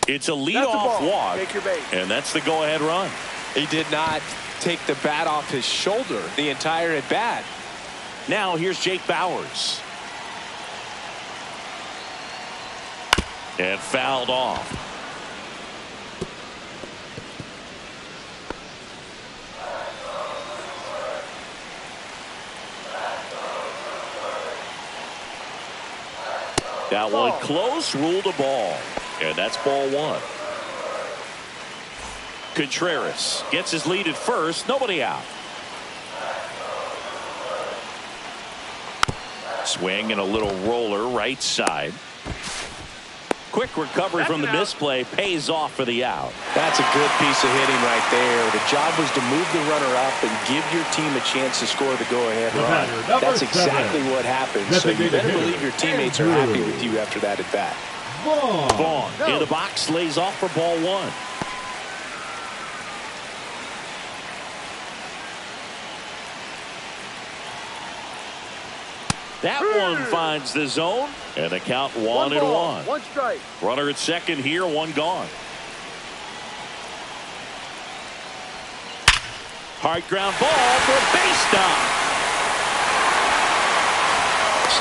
It's a leadoff walk, and that's the go-ahead run. He did not take the bat off his shoulder the entire at bat. Now here's Jake Bauers. And fouled off. That one close, ruled a ball. And that's ball one. Contreras gets his lead at first. Nobody out. Swing and a little roller right side. Quick recovery from the misplay pays off for the out. That's a good piece of hitting right there. The job was to move the runner up and give your team a chance to score the go-ahead run. That's exactly what happened. So you better believe your teammates are happy with you after that at bat. Vaughn in the box lays off for ball one. That one finds the zone, and the count 1-1. One strike. Runner at second here, one gone. Hard ground ball for a base stop.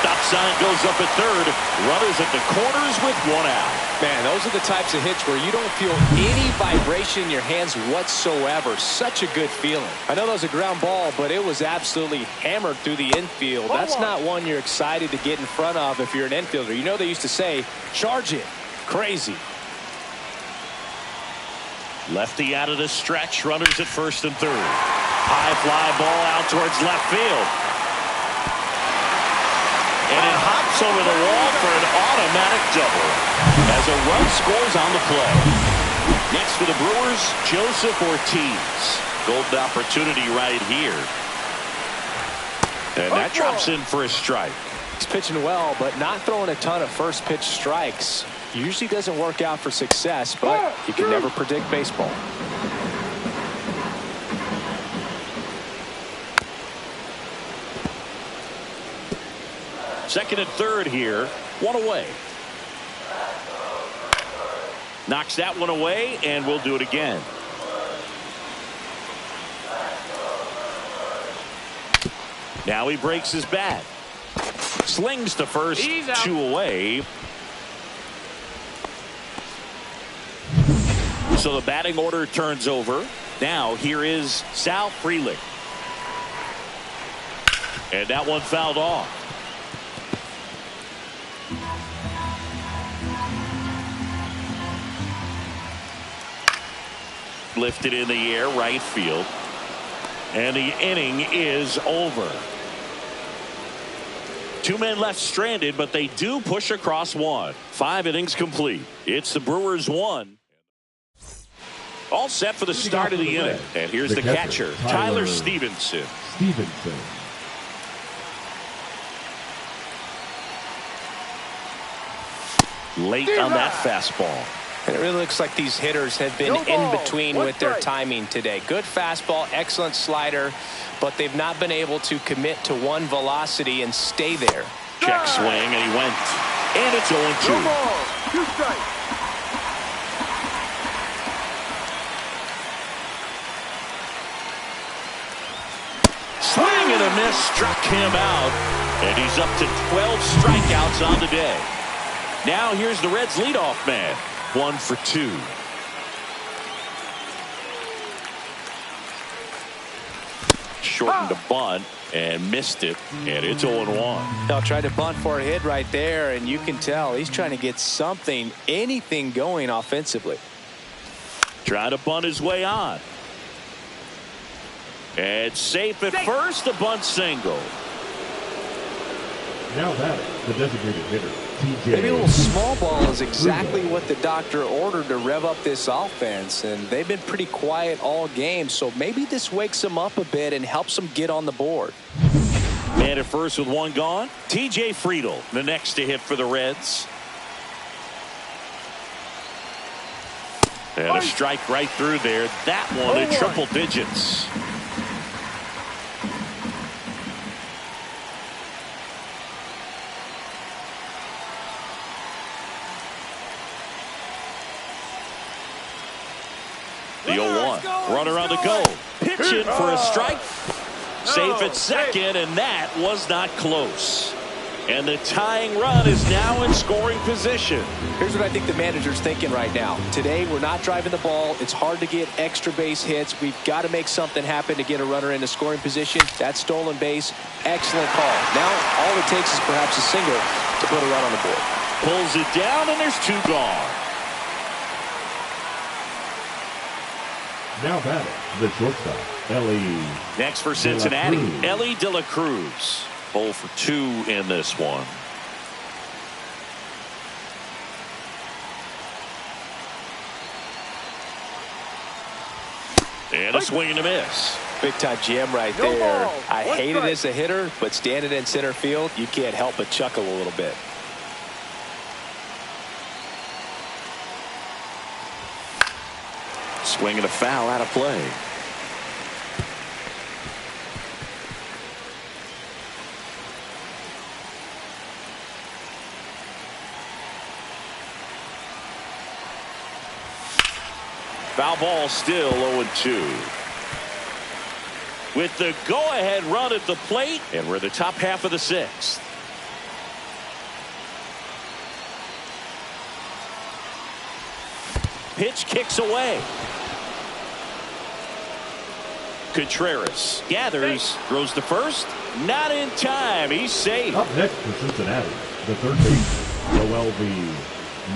Stop sign goes up at third. Runners at the corners with one out. Man, those are the types of hits where you don't feel any vibration in your hands whatsoever. Such a good feeling. I know that was a ground ball, but it was absolutely hammered through the infield. That's not one you're excited to get in front of if you're an infielder. You know they used to say, charge it. Crazy. Lefty out of the stretch. Runners at first and third. High fly ball out towards left field. And it hops over the wall for an automatic double as a run scores on the play. Next for the Brewers, Joseph Ortiz. Golden opportunity right here. And that drops in for a strike. He's pitching well, but not throwing a ton of first pitch strikes. Usually doesn't work out for success, but you can never predict baseball. Second and third here. One away. Knocks that one away, and we'll do it again. Now he breaks his bat. Slings to first, two away. So the batting order turns over. Now here is Sal Frelick. And that one fouled off. Lifted in the air, right field. And the inning is over. Two men left stranded, but they do push across one. 5 innings complete. It's the Brewers 1. All set for the start of the inning. And here's the catcher, Tyler Stevenson. Late on that fastball. And it really looks like these hitters have been in between with their timing today. Good fastball, excellent slider, but they've not been able to commit to one velocity and stay there. Check swing, and he went. And it's 0-2. Two strikes. Swing and a miss struck him out. And he's up to 12 strikeouts on the day. Now here's the Reds' leadoff man. 1 for 2. Shortened a bunt and missed it, and it's 0-1. They'll try to bunt for a hit right there, and you can tell he's trying to get something, anything going offensively. Trying to bunt his way on. And safe at first, a bunt single. Now that the designated hitter, TJ. Maybe a little small ball is exactly what the doctor ordered to rev up this offense, and they've been pretty quiet all game, so maybe this wakes them up a bit and helps them get on the board. Man at first with one gone. TJ Friedl, the next to hit for the Reds. And a strike right through there. That one in triple digits. The 0-1. Runner on the go. Pitching for a strike. Safe at second, and that was not close. And the tying run is now in scoring position. Here's what I think the manager's thinking right now. Today, we're not driving the ball. It's hard to get extra base hits. We've got to make something happen to get a runner into scoring position. That stolen base, excellent call. Now, all it takes is perhaps a single to put a run on the board. Pulls it down, and there's 2 gone. Now batting, the shortstop, Ellie. Next for Cincinnati, Ellie De La Cruz. 0 for 2 in this one. And a swing and a miss. Big time jam right there. I hate it as a hitter, but standing in center field, you can't help but chuckle a little bit. Swing and a foul out of play. Foul ball, still 0-2. With the go-ahead run at the plate, and we're the top half of the 6th. Pitch kicks away. Contreras gathers, throws to first. Not in time. He's safe. Up next for Cincinnati, the third baseman, Noel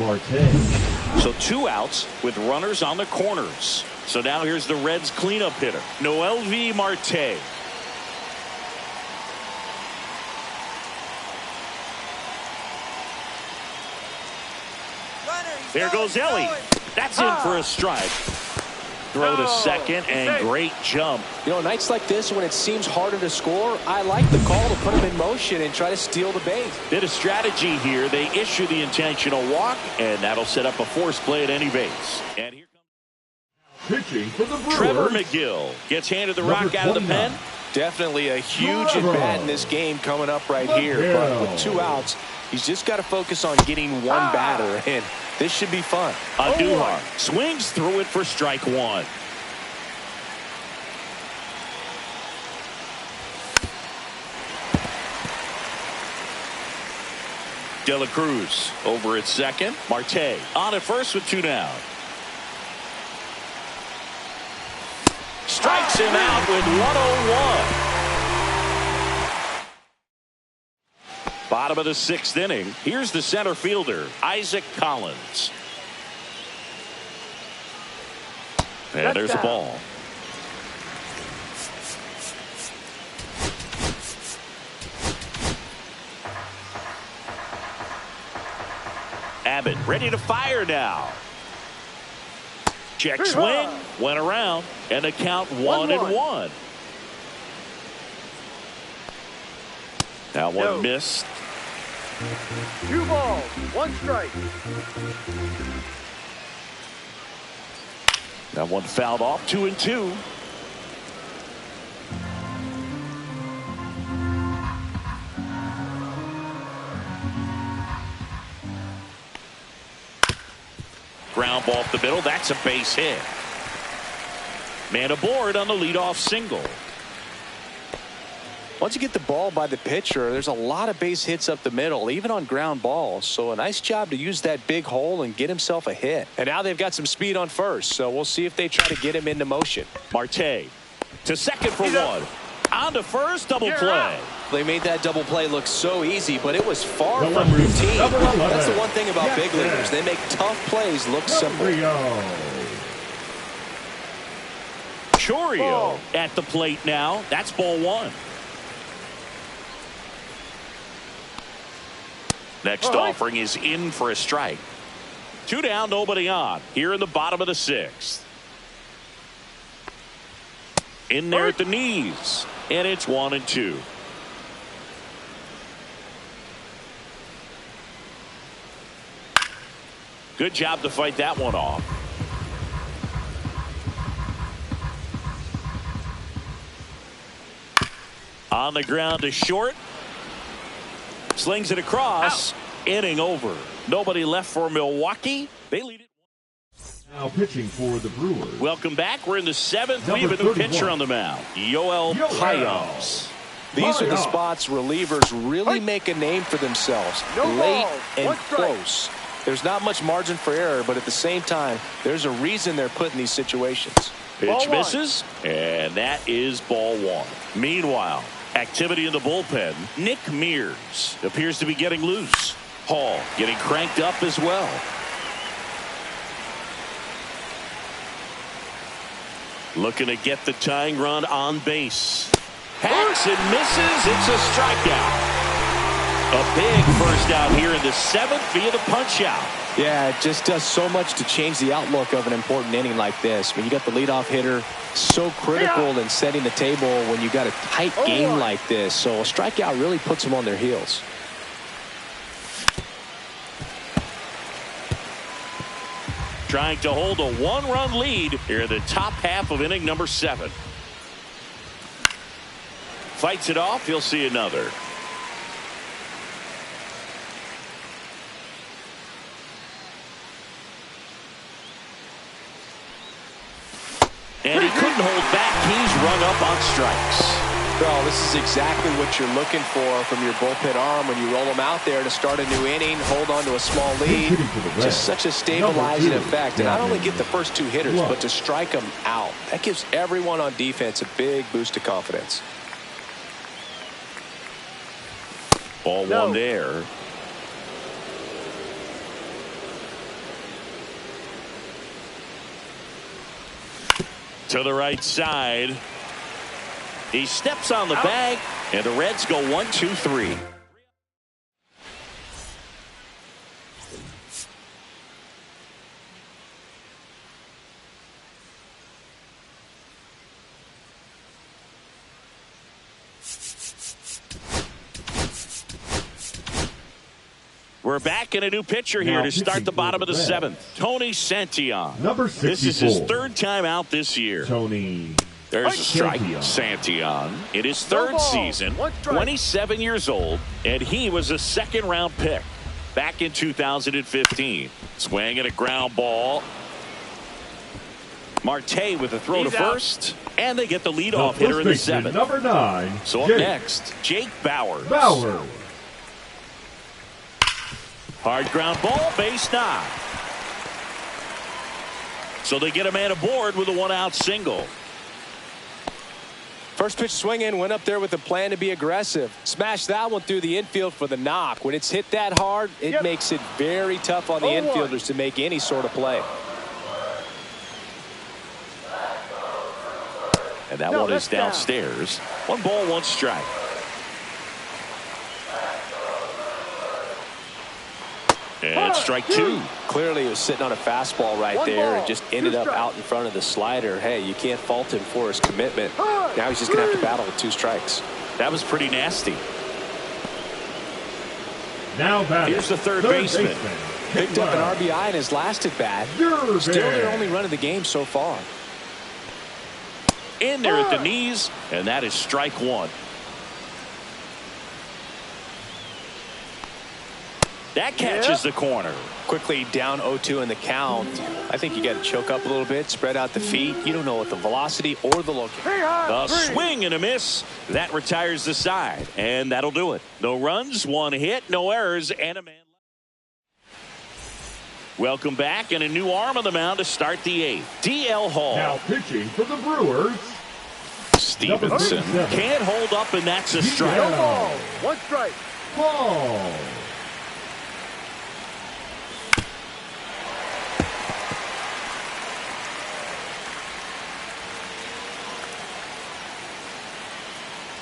Marte. So 2 outs with runners on the corners. So now here's the Reds cleanup hitter, Noel Marte. There goes Ellie. That's in for a strike. Throw to second, and great jump. You know, nights like this when it seems harder to score, I like the call to put him in motion and try to steal the base. Bit of strategy here. They issue the intentional walk, and that'll set up a force play at any base. And here comes pitching for the Brewers, Trevor McGill. Gets handed the rock out of the pen. Definitely a huge at bat in this game coming up right here. But with 2 outs, he's just got to focus on getting 1 batter, and this should be fun. Andujar swings through it for strike 1. De La Cruz over at second. Marte on at first with 2 down. Strikes him out with 101. Bottom of the 6th inning. Here's the center fielder, Isaac Collins. And there's the ball. Abbott ready to fire now. Check swing, went around, and the count 1-1. Now one missed. 2 balls, 1 strike. That one fouled off, 2-2. Ground ball up the middle. That's a base hit. Man aboard on the leadoff single. Once you get the ball by the pitcher, there's a lot of base hits up the middle, even on ground balls. So a nice job to use that big hole and get himself a hit. And now they've got some speed on first, so we'll see if they try to get him into motion. Marte to second for 1. On to first, double play. They made that double play look so easy, but it was far from routine. That's the one thing about big leaguers. They make tough plays look simple. Chourio at the plate now. That's ball 1. Next offering is in for a strike. 2 down, nobody on. Here in the bottom of the 6th. In there at the knees. And it's 1-2. Good job to fight that one off. On the ground to short. Slings it across. Inning over. Nobody left for Milwaukee. They lead it. Now pitching for the Brewers. Welcome back. We're in the 7th. Number We have a new 31. pitcher on the mound, Yoel Payos. These are the spots relievers really make a name for themselves. Late and close. There's not much margin for error, but at the same time, there's a reason they're put in these situations. Pitch misses, and that is ball 1. Meanwhile, activity in the bullpen. Nick Mears appears to be getting loose. Hall getting cranked up as well. Looking to get the tying run on base. Hacks and misses. It's a strikeout. A big first out here in the 7th via the punch out. Yeah, it just does so much to change the outlook of an important inning like this. When you got the leadoff hitter, so critical in setting the table when you got a tight game like this. So a strikeout really puts them on their heels. Trying to hold a 1-run lead here in the top half of inning number 7. Fights it off. He'll see another. And he couldn't hold back. He's rung up on strikes. Well, this is exactly what you're looking for from your bullpen arm when you roll them out there to start a new inning, hold on to a small lead. Just such a stabilizing effect. And not only get the first 2 hitters, but to strike them out. That gives everyone on defense a big boost of confidence. Ball 1 there. To the right side. He steps on the bag, and the Reds go 1-2-3. We're back in a new pitcher here to start the bottom of the 7th. Tony Santillan. Number 64. This is his 3rd time out this year. Tony. There's a strike. Santillan in his 3rd season, 27 years old, and he was a 2nd-round pick back in 2015. Swing and a ground ball. Marte with a throw to first, and they get the leadoff hitter in the 7th. Number 9. So up next, Jake Bauers. Hard ground ball, base knock. So they get a man aboard with a 1-out single. First pitch swinging, went up there with a plan to be aggressive. Smashed that one through the infield for the knock. When it's hit that hard, it makes it very tough on the infielders to make any sort of play. And that one is downstairs. 1 ball, 1 strike. And strike 2. Clearly he was sitting on a fastball right there and just ended up out in front of the slider. Hey, you can't fault him for his commitment. Now he's just going to have to battle with 2 strikes. That was pretty nasty. Now here's the third baseman. Picked up an RBI in his last at bat. Still their only run of the game so far. In there at the knees, and that is strike 1. That catches the corner. Quickly down 0-2 in the count. I think you got to choke up a little bit, spread out the feet. You don't know what the velocity or the location. A swing and a miss. That retires the side, and that'll do it. No runs, 1 hit, no errors, and a man. Welcome back, and a new arm on the mound to start the 8th. DL Hall. Now pitching for the Brewers. Stevenson can't hold up, and that's a strike. No ball. 1 strike. Ball.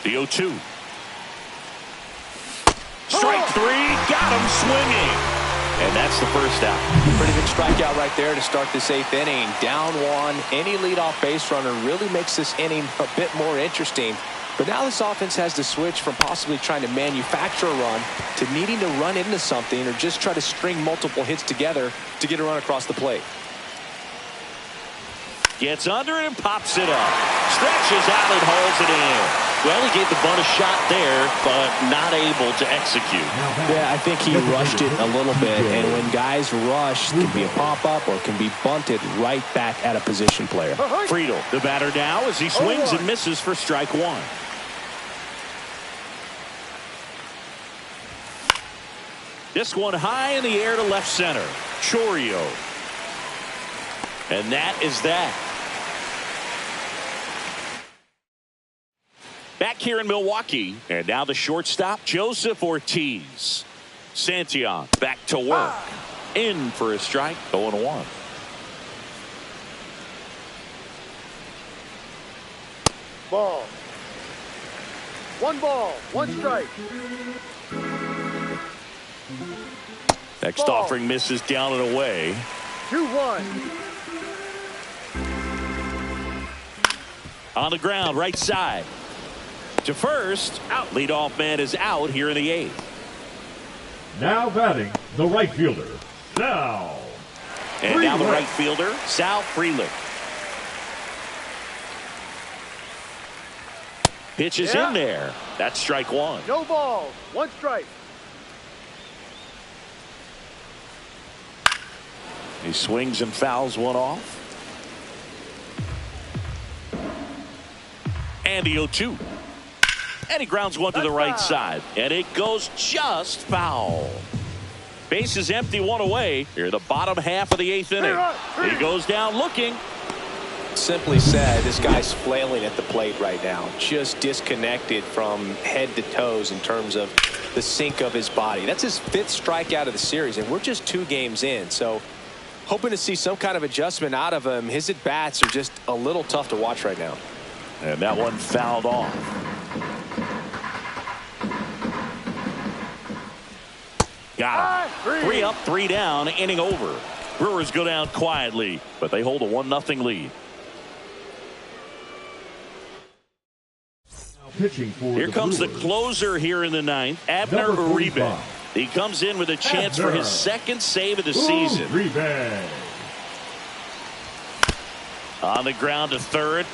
The 0-2. Strike 3, got him swinging. And that's the first out. Pretty good strikeout right there to start this 8th inning. Down 1, any leadoff base runner really makes this inning a bit more interesting. But now this offense has to switch from possibly trying to manufacture a run to needing to run into something or just try to string multiple hits together to get a run across the plate. Gets under it and pops it up. Stretches out and holds it in. Well, he gave the bunt a shot there, but not able to execute. Yeah, I think he rushed it a little bit, and when guys rush, it can be a pop-up or can be bunted right back at a position player. Friedel, the batter now, as he swings and misses for strike one. This one high in the air to left center. Chorio. And that is that. Back here in Milwaukee, and now the shortstop, Joseph Ortiz. Santillan back to work. In for a strike, 0-1. Ball. 1 ball, 1 strike. Next Ball. offering misses down and away. 2-1. On the ground, right side. To first. Out. Leadoff man is out here in the 8th. Now batting, the right fielder, Sal. And now the right fielder, Sal Frelick. Pitch is in there. That's strike one. No balls, 1 strike. He swings and fouls one off. And the 0-2. And he grounds one to the right side. And it goes just foul. Base is empty, 1 away. Here, the bottom half of the 8th inning. He goes down looking. Simply said, this guy's flailing at the plate right now. Just disconnected from head to toes in terms of the sink of his body. That's his 5th strikeout of the series, and we're just 2 games in. So hoping to see some kind of adjustment out of him. His at-bats are just a little tough to watch right now. And that one fouled off. Got him. 3 up, 3 down, inning over. Brewers go down quietly, but they hold a 1-0 lead. Pitching for Here comes the Brewers, closer here in the 9th, Abner Number Uribe. 45. He comes in with a chance for Abner. his 2nd save of the season. Uribe. On the ground to third.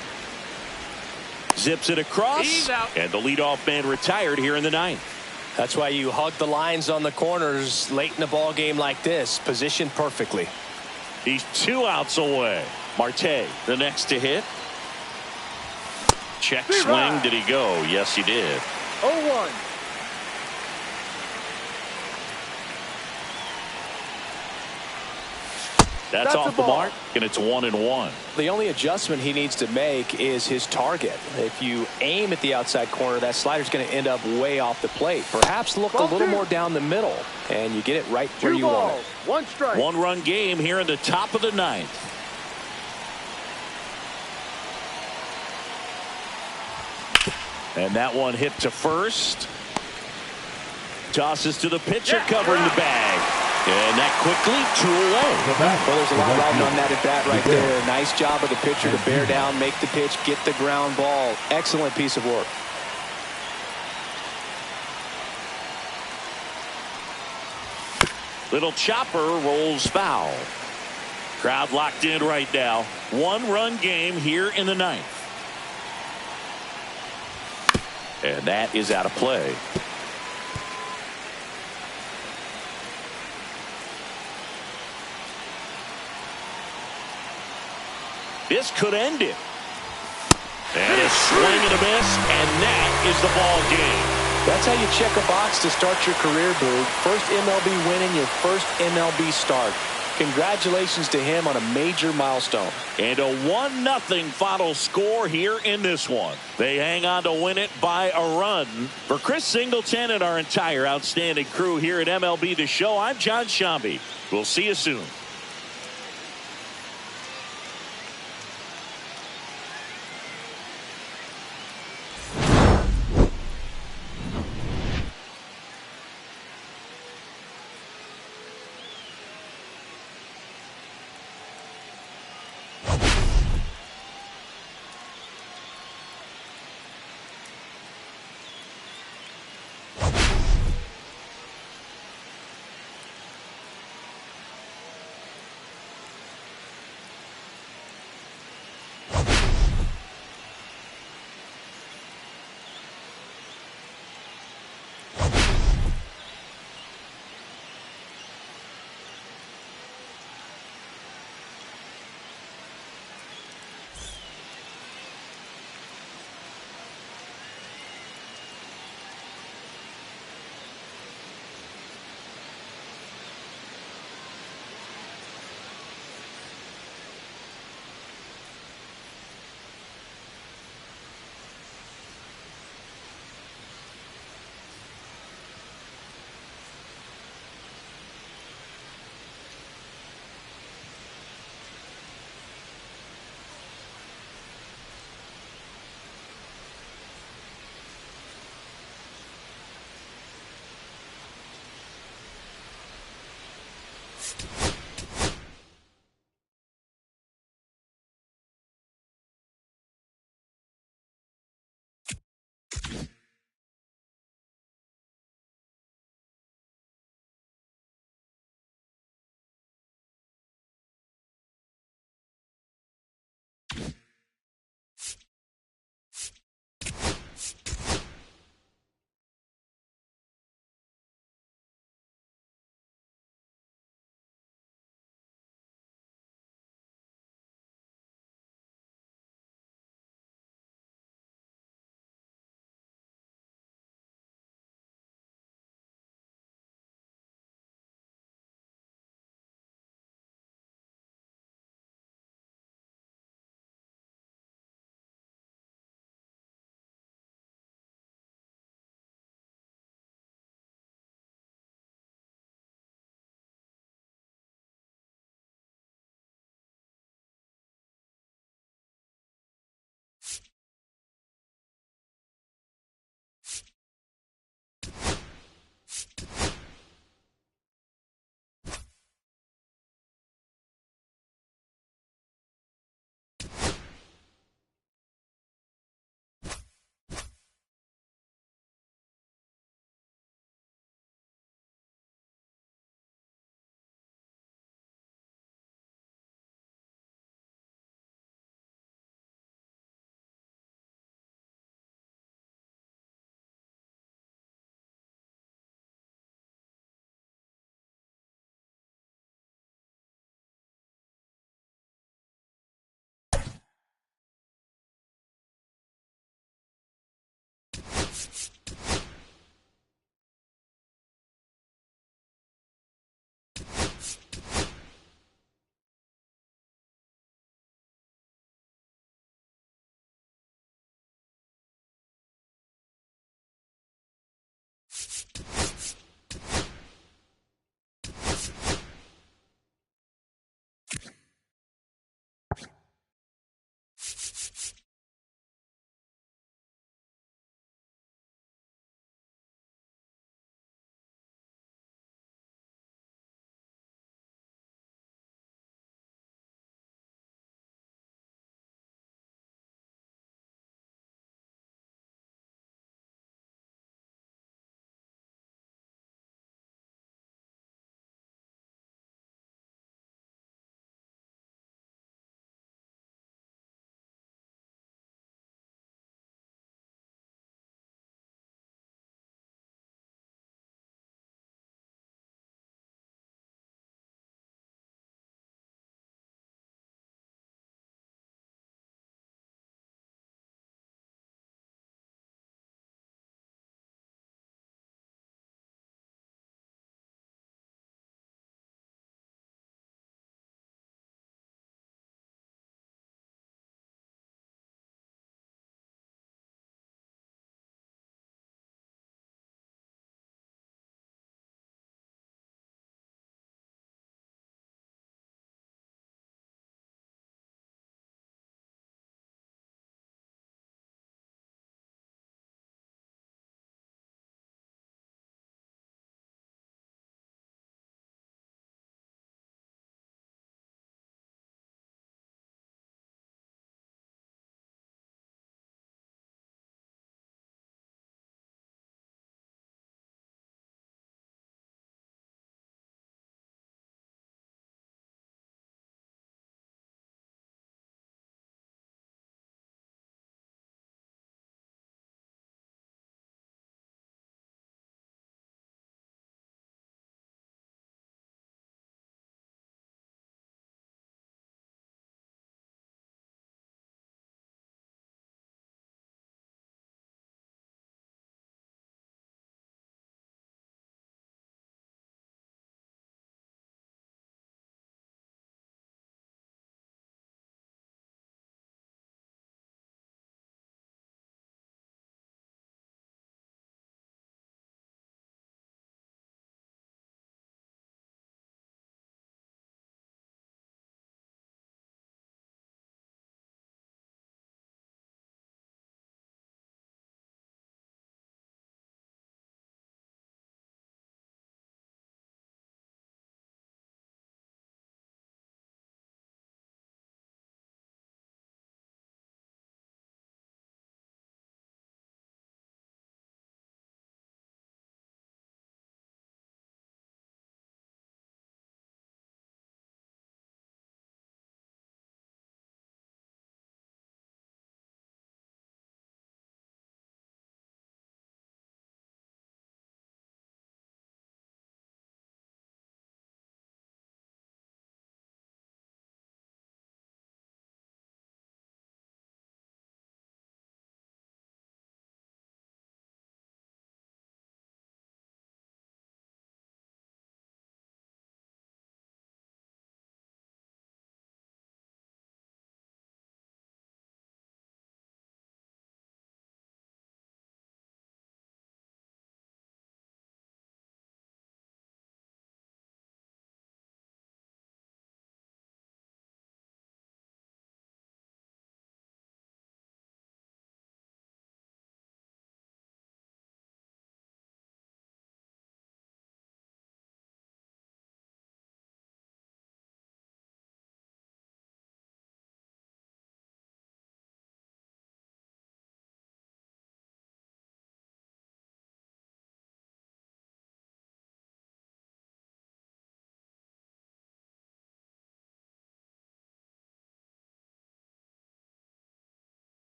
Zips it across. He's out. And the leadoff man retired here in the 9th. That's why you hug the lines on the corners late in the ball game like this, positioned perfectly. He's 2 outs away. Marte, the next to hit. Check swing. Did he go? Yes, he did. 0-1. That's off the mark, and it's 1-1. The only adjustment he needs to make is his target. If you aim at the outside corner, that slider's going to end up way off the plate. Perhaps look a little more down the middle, and you get it right where you want it. 1 strike. 1-run game here in the top of the 9th. And that one hit to first. Tosses to the pitcher, covering the bag. And that quickly 2 away. Well, there's a lot riding on that at bat right there. Nice job of the pitcher to bear down, make the pitch, get the ground ball. Excellent piece of work. Little chopper rolls foul. Crowd locked in right now. 1-run game here in the 9th. And that is out of play. This could end it. And a swing and a miss, and that is the ball game. That's how you check a box to start your career, Boog. First MLB win in your first MLB start. Congratulations to him on a major milestone. And a 1-0 final score here in this one. They hang on to win it by a run. For Chris Singleton and our entire outstanding crew here at MLB The Show, I'm John Shambi. We'll see you soon.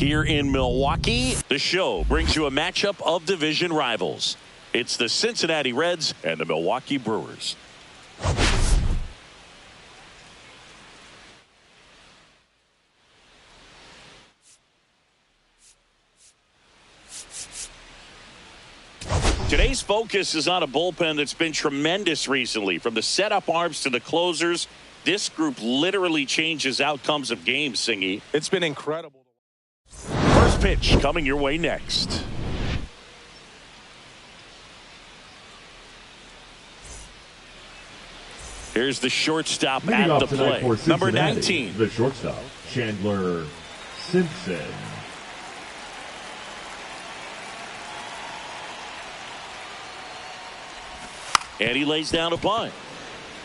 Here in Milwaukee, the show brings you a matchup of division rivals. It's the Cincinnati Reds and the Milwaukee Brewers. Today's focus is on a bullpen that's been tremendous recently. From the setup arms to the closers, this group literally changes outcomes of games, Singy. It's been incredible. First pitch coming your way next. Here's the shortstop Leading at off the tonight plate. for Number Cincinnati, 19. The shortstop, Chandler Simpson. And he lays down a bunt.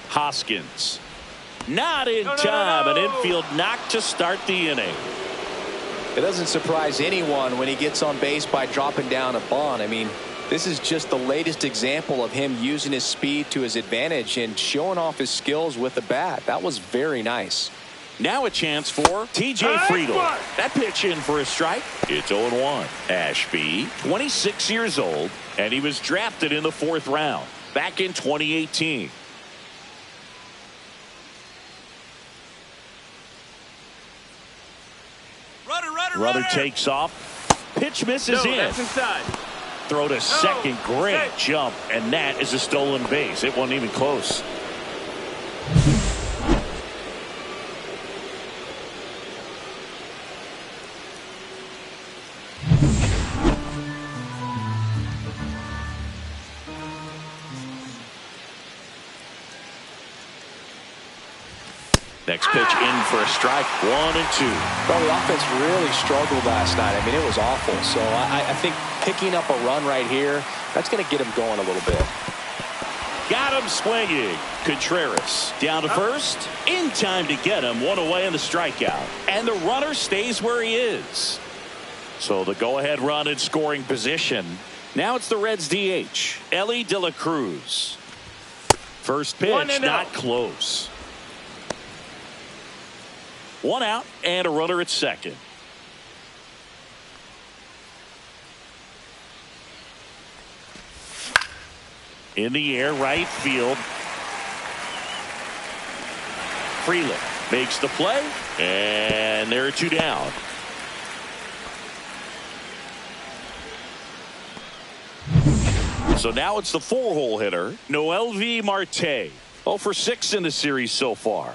Hoskins. Not in time. An infield knock to start the inning. It doesn't surprise anyone when he gets on base by dropping down a bunt. I mean, this is just the latest example of him using his speed to his advantage and showing off his skills with the bat. That was very nice. Now a chance for T.J. Friedel. That pitch in for a strike. It's 0-1. Ashby, 26 years old, and he was drafted in the 4th round back in 2018. Runner takes off. Pitch misses in. That's inside. Throw to second. Great jump. And that is a stolen base. It wasn't even close. Next pitch in for a strike. 1-2. Well, the offense really struggled last night. I mean, it was awful. So I think picking up a run right here, that's going to get him going a little bit. Got him swinging. Contreras down to first. In time to get him. One away in the strikeout. And the runner stays where he is. So the go-ahead run in scoring position. Now it's the Reds DH, Ellie De La Cruz. First pitch, not close. 1 out and a runner at second. In the air, right field. Freeland makes the play, and there are 2 down. So now it's the 4-hole hitter, Noelvi Marte. 0 for 6 in the series so far.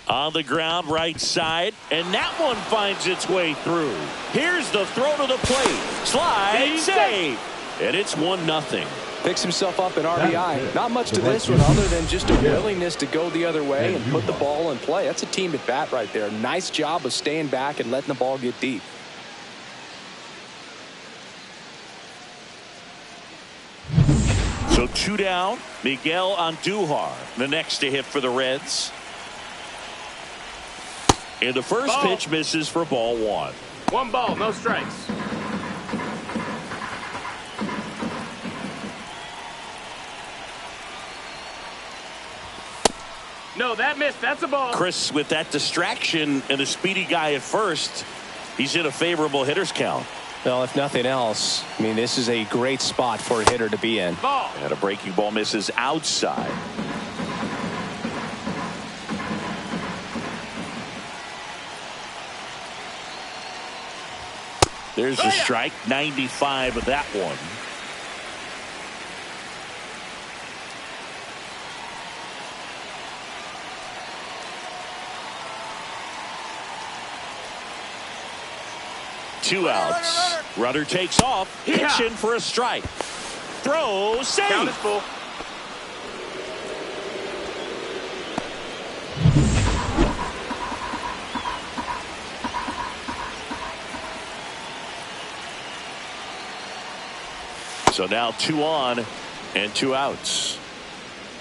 On the ground, right side, and that one finds its way through. Here's the throw to the plate. Slide, save, and it's 1-0. Picks himself up an RBI. Not much to this one other than just a willingness to go the other way and put the ball in play. That's a team at bat right there. Nice job of staying back and letting the ball get deep. So 2 down. Miguel Andujar, the next to hit for the Reds. And the first pitch misses for ball 1. 1 ball, no strikes. No, that missed. That's a ball. Chris, with that distraction and a speedy guy at first, he's in a favorable hitter's count. Well, if nothing else, I mean, this is a great spot for a hitter to be in. Ball. And a breaking ball misses outside. There's a strike, 95 of that one. Two outs. Runner takes off. Pitch in for a strike. Throw, save. Count is full. So now 2 on and 2 outs.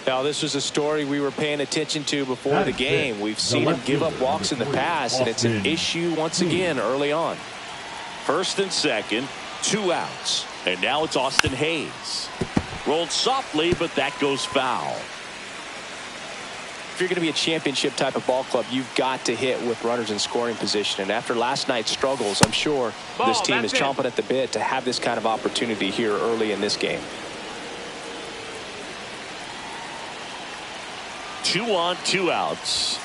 Now, this was a story we were paying attention to before the game. We've seen him give up walks in the past, and it's an issue once again early on. First and second, 2 outs. And now it's Austin Hayes. Rolled softly, but that goes foul. If you're going to be a championship type of ball club, you've got to hit with runners in scoring position. And after last night's struggles, I'm sure this team is chomping at the bit to have this kind of opportunity here early in this game. 2 on, 2 outs.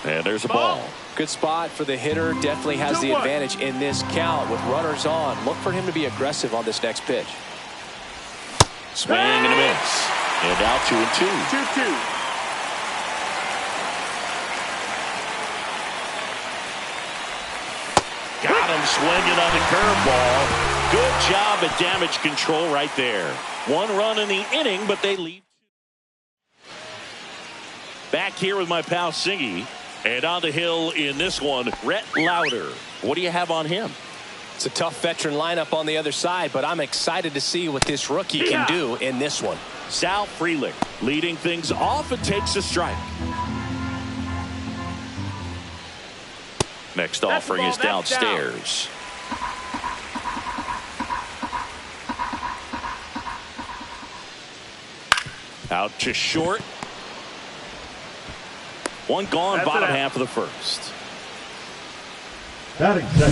And there's a ball. Good spot for the hitter. Definitely has the advantage in this count with runners on. Look for him to be aggressive on this next pitch. Swing and a miss. And now 2 and 2. 2-2. Got him swinging on the curveball. Good job at damage control right there. 1 run in the inning, but they lead. Back here with my pal Singy. And on the hill in this one, Rhett Lauder. What do you have on him? It's a tough veteran lineup on the other side, but I'm excited to see what this rookie can do in this one. Sal Frelick leading things off and takes a strike. Next offering is downstairs. Out to short. 1 gone, bottom half of the first.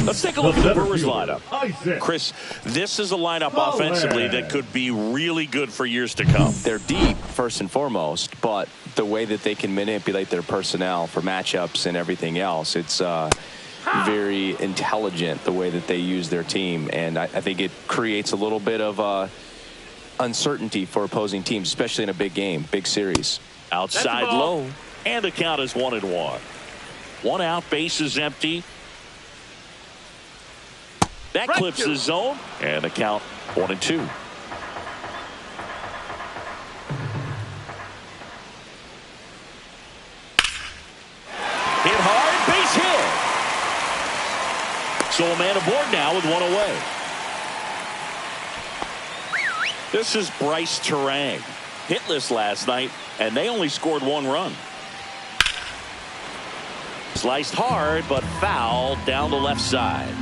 Let's take a look at the Brewers lineup. Chris, this is a lineup offensively that could be really good for years to come. They're deep, first and foremost, but the way that they can manipulate their personnel for matchups and everything else, it's very intelligent the way that they use their team. And I think it creates a little bit of uncertainty for opposing teams, especially in a big game, big series. Outside low. And the count is 1-1. 1 out, base is empty. That clips the zone. And the count 1-2. Hit hard, base hit. So a man aboard now with 1 away. This is Bryce Terang. Hitless last night, and they only scored 1 run. Sliced hard, but foul down the left side.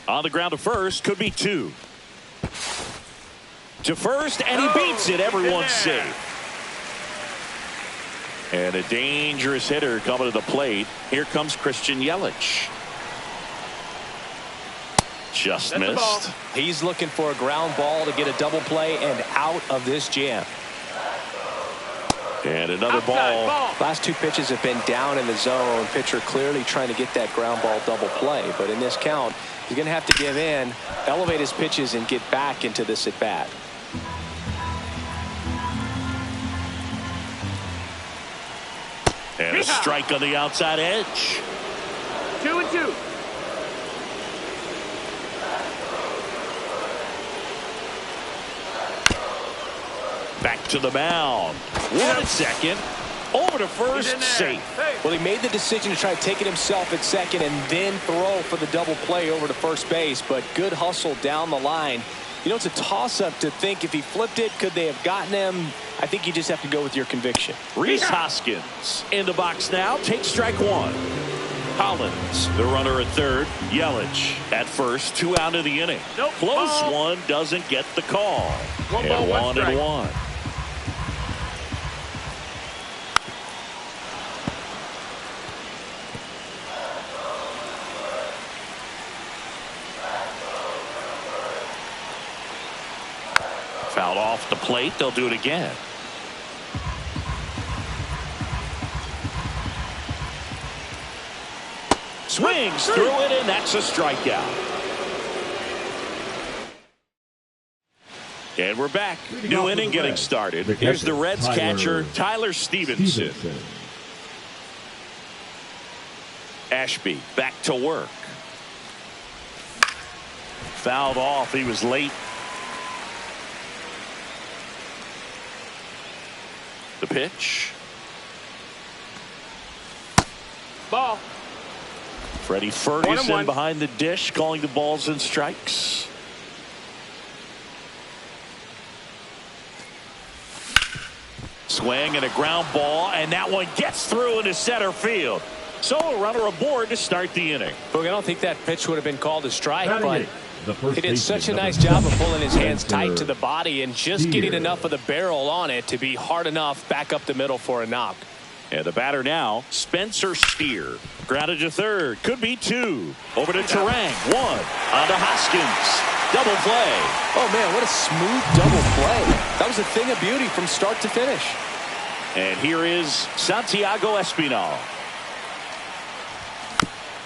On the ground to first, could be 2. To first, and he beats it. Everyone's safe. And a dangerous hitter coming to the plate. Here comes Christian Yelich. Just missed. He's looking for a ground ball to get a double play and out of this jam. And another ball. Last 2 pitches have been down in the zone. Pitcher clearly trying to get that ground ball double play. But in this count, he's going to have to give in, elevate his pitches, and get back into this at bat. And a strike on the outside edge. 2-2. Back to the mound. 1 second. Over to first, safe. Well, he made the decision to try to take it himself at second and then throw for the double play over to first base. But good hustle down the line. You know, it's a toss-up to think if he flipped it, could they have gotten him? I think you just have to go with your conviction. Rhys Hoskins in the box now. Takes strike 1. Collins, the runner at third. Yelich at first. 2 out of the inning. Close one, doesn't get the call. 1 ball, 1 strike. 1-1. Fouled off the plate. They'll do it again. Swings through it, and that's a strikeout. And we're back. New inning getting started. Here's the Reds catcher, Tyler Stevenson. Ashby back to work. Fouled off. He was late. The pitch. Ball. Freddie Ferguson behind the dish, calling the balls and strikes. Swing and a ground ball, and that one gets through into center field. So a runner aboard to start the inning. Look, I don't think that pitch would have been called a strike, but the first He did such a baseman, nice number job of 7, pulling his hands tight Spencer to the body and just Steer. getting enough of the barrel on it to be hard enough back up the middle for a knock. And the batter now, Spencer Steer. Grounded to third. Could be 2. Over to Terang. 1. On to Hoskins. Double play. Oh, man, what a smooth double play. That was a thing of beauty from start to finish. And here is Santiago Espinal.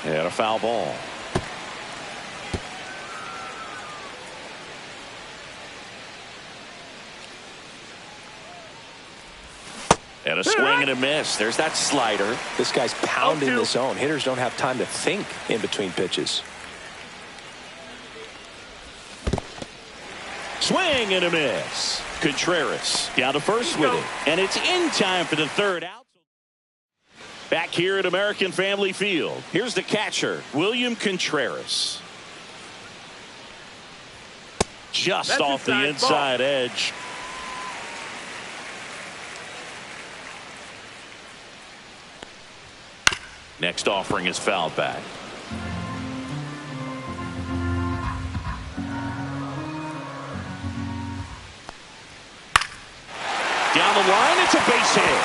And a foul ball. And a swing and a miss. There's that slider. This guy's pounding 0-2. the zone. Hitters don't have time to think in between pitches. Swing and a miss. Contreras down to first with it. And it's in time for the third out. Back here at American Family Field. Here's the catcher, William Contreras. Just That's off the inside edge. Next offering is fouled back. Down the line, it's a base hit.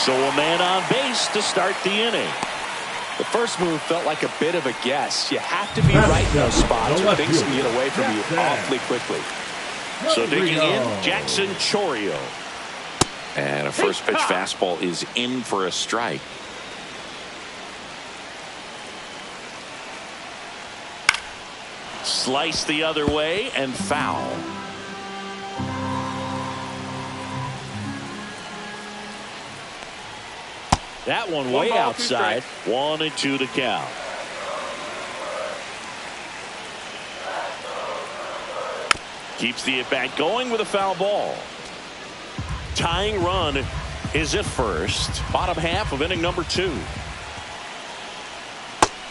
So a man on base to start the inning. The first move felt like a bit of a guess. You have to be right in those spots or things can get away from you awfully quickly. So digging in, Jackson Chourio. And a first pitch fastball is in for a strike. Slice the other way and foul. That one way outside. 1-2 to count. Keeps the at-bat going with a foul ball. Tying run is at first. Bottom half of inning number 2.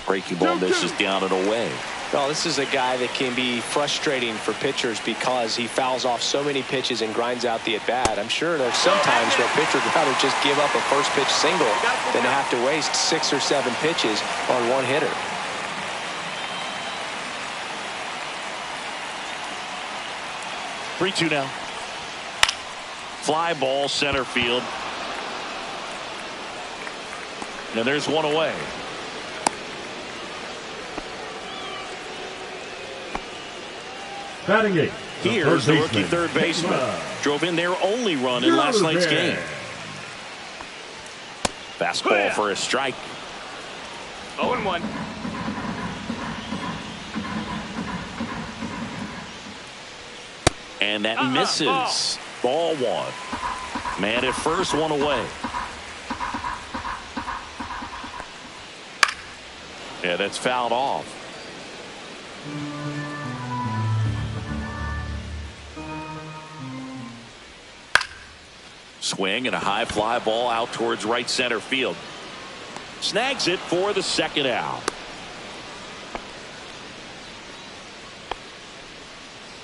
Breaking ball misses down and away. Well, this is a guy that can be frustrating for pitchers because he fouls off so many pitches and grinds out the at-bat. I'm sure there's some times where a pitcher would rather just give up a first pitch single than to have to waste 6 or 7 pitches on one hitter. Three-two now. Fly ball center field. And there's one away. Batting 8. Here's the rookie third baseman. Drove in their only run in last night's game. Fastball for a strike. 0-1. And that misses. Ball 1. Man at first, one away. Yeah, that's fouled off. Swing and a high fly ball out towards right center field. Snags it for the second out.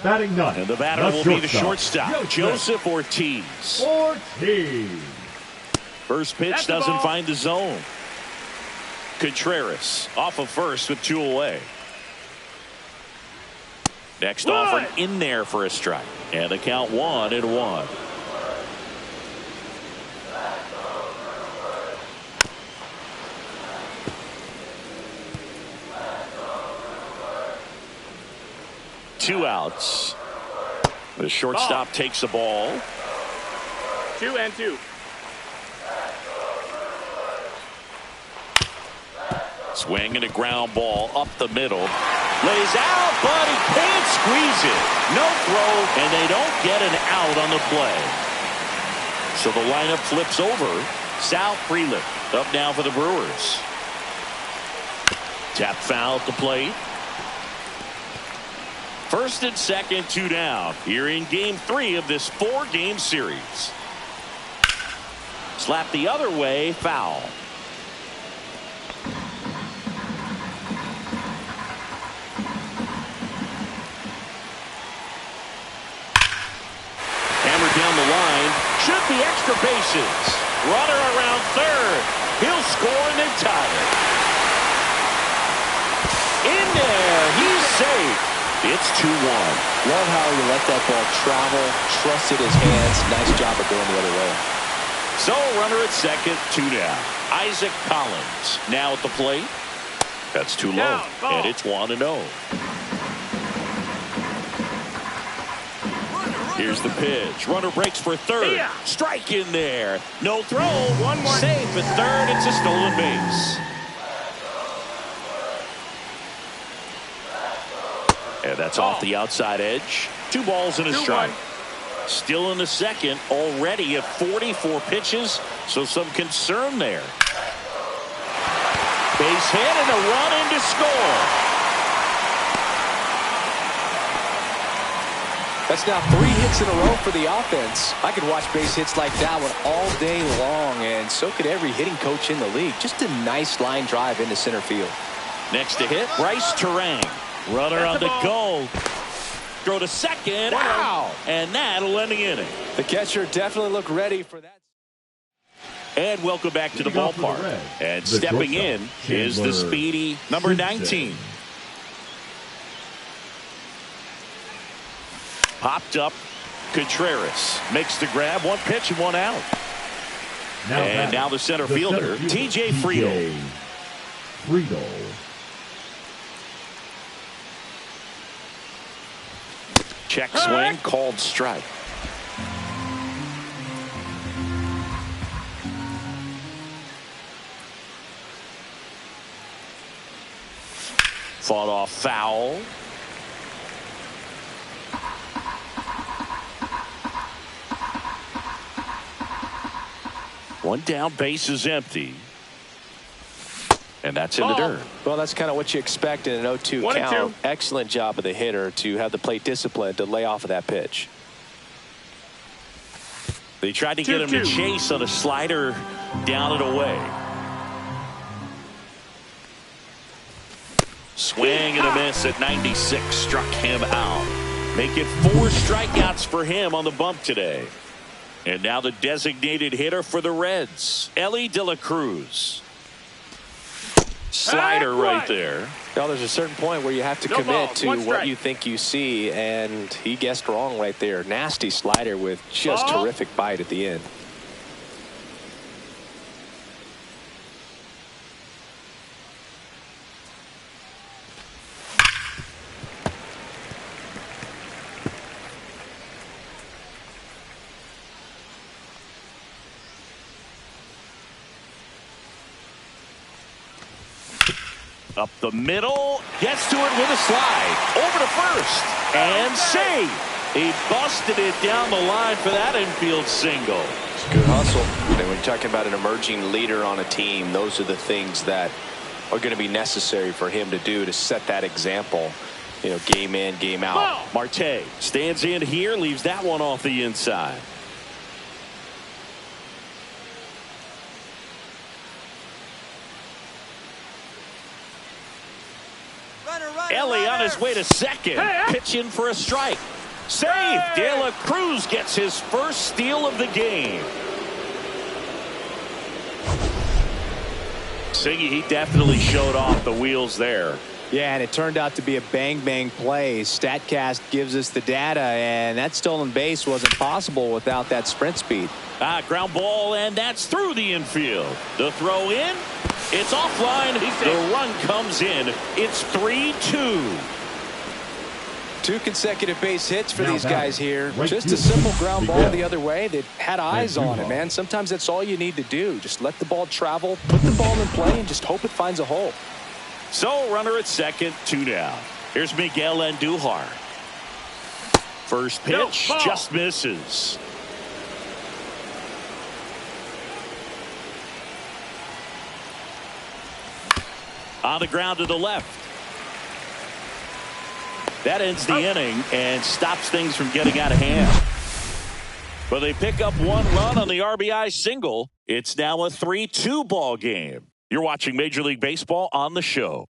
Batting 9. And the batter will be the shortstop, Joseph Ortiz. First pitch doesn't find the zone. Contreras off of first with 2 away. Next offering in there for a strike. And the count 1-1. Two outs. The shortstop takes the ball. 2-2. Swing and a ground ball up the middle. Lays out, but he can't squeeze it. No throw, and they don't get an out on the play. So the lineup flips over. Sal Frelick up now for the Brewers. Tap foul at the plate. First and second, 2 down. Here in game 3 of this 4-game series. Slap the other way, foul. Hammered down the line. Should be extra bases. Runner around third. He'll score and then tie it. In It's 2-1. Love how he let that ball travel, trusted his hands. Nice job of going the other way. So runner at second, 2 down. Isaac Collins now at the plate. That's too low, and it's 1-0. Here's the pitch. Runner breaks for third. Strike in there. No throw. One more. Safe at third. It's a stolen base. And that's off the outside edge. 2 balls and a strike. Still in the second, already at 44 pitches, so some concern there. Base hit and a run in to score. That's now 3 hits in a row for the offense. I could watch base hits like that one all day long, and so could every hitting coach in the league. Just a nice line drive into center field. Next to hit, Bryce Terang. Runner on the go. Throw to second. Wow. And that'll end the inning. The catcher definitely looked ready for that. And welcome back to the ballpark. And stepping in is the speedy number 19. Popped up. Contreras makes the grab. 1 pitch and 1 out. And now the center fielder, TJ Friedl. Check swing, called strike. Fought off foul. One down, base is empty. And that's in the dirt. Well, that's kind of what you expect in an 0-2 count. Excellent job of the hitter to have the plate discipline to lay off of that pitch. They tried to get him to chase on a slider down and away. Swing and a miss at 96. Struck him out. Make it 4 strikeouts for him on the bump today. And now the designated hitter for the Reds, Elly De La Cruz. Slider right there. Well, there's a certain point where you have to commit to what you think you see, and he guessed wrong right there. Nasty slider with just terrific bite at the end. Up the middle, gets to it with a slide. Over to first, and save. He busted it down the line for that infield single. It's good hustle. And when you're talking about an emerging leader on a team, those are the things that are going to be necessary for him to do to set that example. You know, game in, game out. Marte stands in here, leaves that one off the inside. Elly on his way to second. Pitching for a strike. Save. De La Cruz gets his first steal of the game. Siggy, he definitely showed off the wheels there. Yeah, and it turned out to be a bang-bang play. StatCast gives us the data, and that stolen base wasn't possible without that sprint speed. Ground ball, and that's through the infield. The throw in. It's offline. The run comes in. It's 3-2. 2 consecutive base hits for these guys here. Just a simple ground ball the other way. They had eyes on it, man. Sometimes that's all you need to do. Just let the ball travel, put the ball in play, and just hope it finds a hole. So runner at second, 2 down. Here's Miguel Andujar. First pitch just misses. On the ground to the left. That ends the inning and stops things from getting out of hand. But they pick up 1 run on the RBI single. It's now a 3-2 ball game. You're watching Major League Baseball on the show.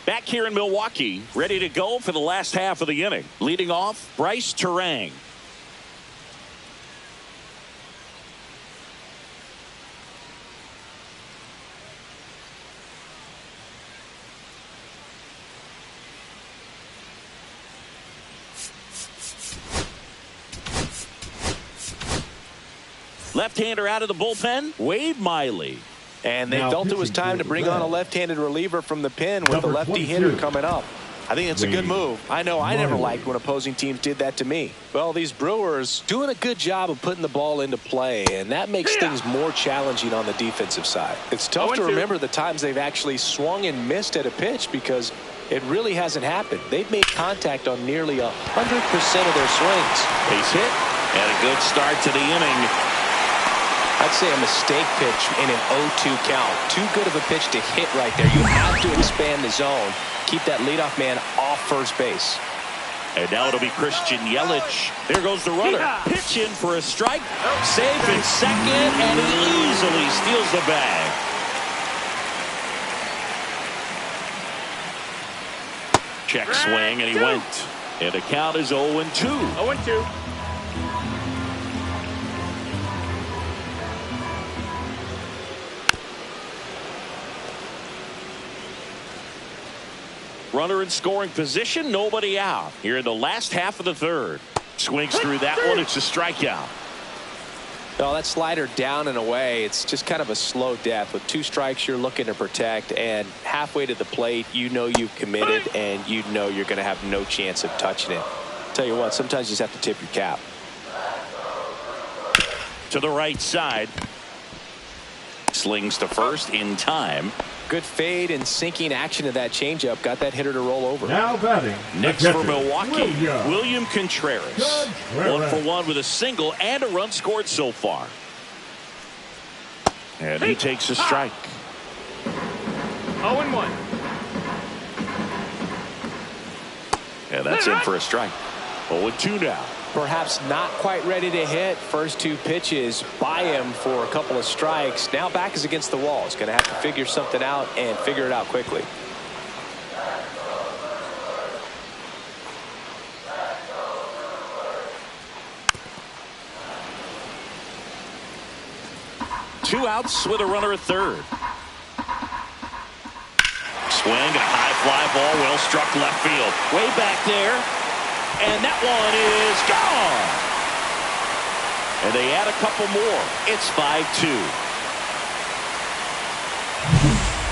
Back here in Milwaukee, ready to go for the last half of the inning. Leading off, Bryce Terang. Left-hander out of the bullpen, Wade Miley. And they Now felt it was pitching time for to the bring on a Reds. left-handed reliever from the pen with Number a lefty 22. hitter coming up. I think it's a good Wade move. I know I never Miley. liked when opposing teams did that to me. Well, these Brewers doing a good job of putting the ball into play, and that makes things more challenging on the defensive side. It's tough to 0-2. remember the times they've actually swung and missed at a pitch because it really hasn't happened. They've made contact on nearly 100% of their swings. Base hit and a good start to the inning. I'd say a mistake pitch in an 0-2 count. Too good of a pitch to hit right there. You have to expand the zone. Keep that leadoff man off first base. And now it'll be Christian Yelich. There goes the runner. Pitch in for a strike. Safe in second, and he easily steals the bag. Check swing, and he went. And the count is 0-2. 0-2. Runner in scoring position, nobody out. Here in the last half of the third. Swings through that one. It's a strikeout. No, that slider down and away. It's just kind of a slow death. With 2 strikes, you're looking to protect, and halfway to the plate, you know you've committed, and you know you're going to have no chance of touching it. Tell you what, sometimes you just have to tip your cap. To the right side. Slings to first in time. Good fade and sinking action of that changeup got that hitter to roll over. Now batting. Next the for catcher, Milwaukee, William Contreras. Contreras. 1 for 1 with a single and a run scored so far. And he takes a strike. 0-1. And that's in for a strike. 0-2 now. Perhaps not quite ready to hit. First 2 pitches by him for a couple of strikes. Now back is against the wall. He's going to have to figure something out and figure it out quickly. Two outs with a runner at third. Swing and a high fly ball, well struck left field. Way back there. And that one is gone. And they add a couple more. It's 5-2.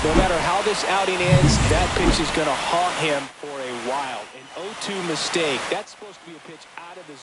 No matter how this outing ends, that pitch is going to haunt him for a while. An 0-2 mistake. That's supposed to be a pitch out of the